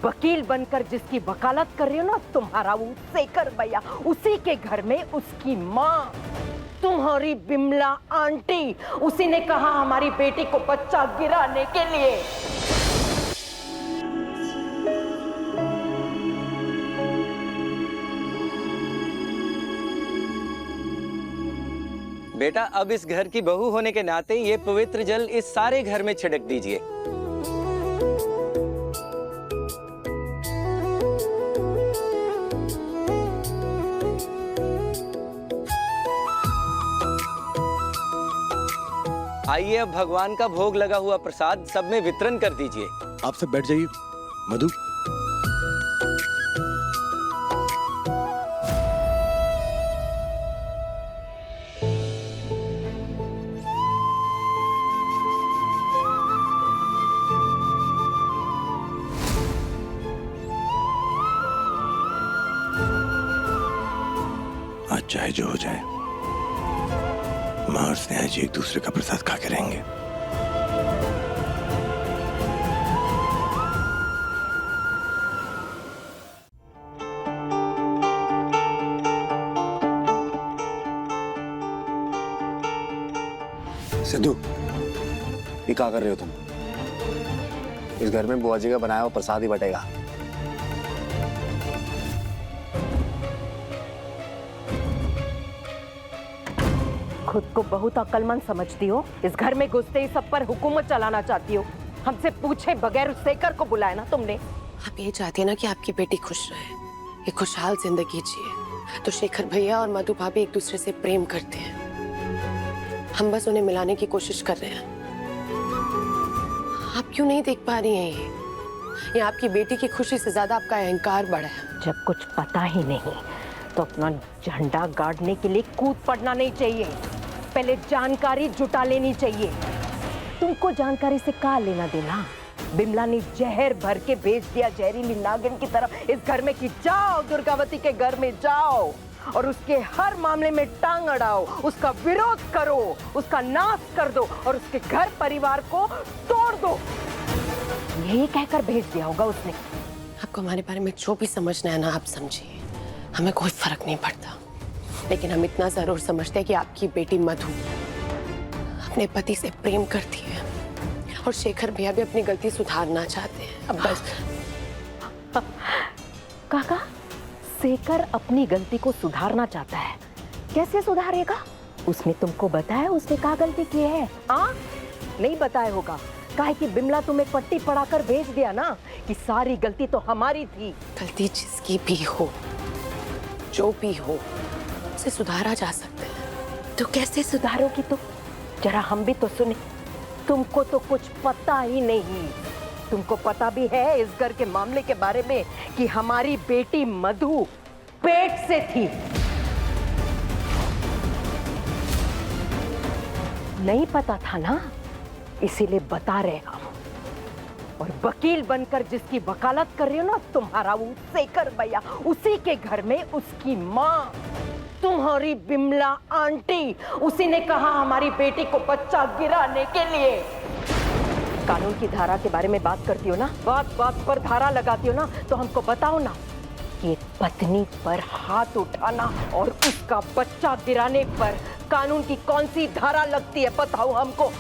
वकील बनकर जिसकी वकालत कर रही हो ना, तुम्हारा वो शेखर भैया, उसी के घर में उसकी माँ, तुम्हारी बिमला आंटी, उसी ने कहा हमारी बेटी को बच्चा गिराने के लिए। बेटा, अब इस घर की बहू होने के नाते ये पवित्र जल इस सारे घर में छिड़क दीजिए। आइए, अब भगवान का भोग लगा हुआ प्रसाद सब में वितरण कर दीजिए। आप सब बैठ जाइए। मधु, आज चाहे जो हो जाए, माँ और स्नेहा जी एक दूसरे का प्रसाद खा के रहेंगे। सिद्धू, ये क्या कर रहे हो तुम? इस घर में बुआ जी का बनाया हुआ प्रसाद ही बटेगा। खुद को बहुत अक्लमंद समझती हो, इस घर में घुसते ही सब पर हुकूमत चलाना चाहती हो। हमसे पूछे बगैर उस शेखर को बुलाया ना तुमने। आप ये चाहती है ना कि आपकी बेटी खुश रहे, एक खुशहाल जिंदगी जिए, तो शेखर भैया और मधु भाभी एक दूसरे से प्रेम करते हैं। हम बस उन्हें मिलाने की कोशिश कर रहे हैं। आप क्यों नहीं देख पा रही हैं ये आपकी बेटी की खुशी से ज्यादा आपका अहंकार बढ़ा है। जब कुछ पता ही नहीं तो अपना झंडा गाड़ने के लिए कूद पड़ना नहीं चाहिए, पहले जानकारी जुटा लेनी चाहिए। तुमको जानकारी से क्या लेना देना? बिमला ने जहर भर के भेज दिया जहरीली नागिन की तरफ इस घर में कि जाओ दुर्गावती के घर में जाओ और उसके हर मामले में टांग अड़ाओ, उसका विरोध करो, उसका नाश कर दो और उसके घर परिवार को तोड़ दो। यही कहकर भेज दिया होगा उसने। आपको हमारे बारे में जो भी समझना है ना आप समझिए, हमें कोई फर्क नहीं पड़ता। लेकिन हम इतना जरूर समझते हैं कि आपकी बेटी मधु अपने पति से प्रेम करती है और शेखर भैया भी अपनी गलती सुधारना चाहते हैं। अब बस काका, शेखर अपनी गलती को सुधारना चाहता है, कैसे सुधारेगा? उसने तुमको बताया उसने क्या गलती की है? हाँ, नहीं बताया होगा। काहे कि बिमला तुम्हें पट्टी पढ़ाकर भेज दिया ना कि सारी गलती तो हमारी थी। गलती जिसकी भी हो, जो भी हो, उसे सुधारा जा सकता है। तो कैसे सुधारोगी तुम? जरा हम भी तो सुने। तुमको तो कुछ पता ही नहीं। तुमको पता भी है इस घर के मामले के बारे में कि हमारी बेटी मधु पेट से थी। नहीं पता था ना, इसीलिए बता रहे हम। और वकील बनकर जिसकी वकालत कर रही हो ना, तुम्हारा वो शेखर भैया, उसी के घर में उसकी माँ, तुम्हारी बिमला आंटी, उसी ने कहा हमारी बेटी को बच्चा गिराने के लिए। कानून की धारा के बारे में बात करती हो ना, बात बात पर धारा लगाती हो ना, तो हमको बताओ ना कि एक पत्नी पर हाथ उठाना और उसका बच्चा गिराने पर कानून की कौन सी धारा लगती है? बताओ हमको।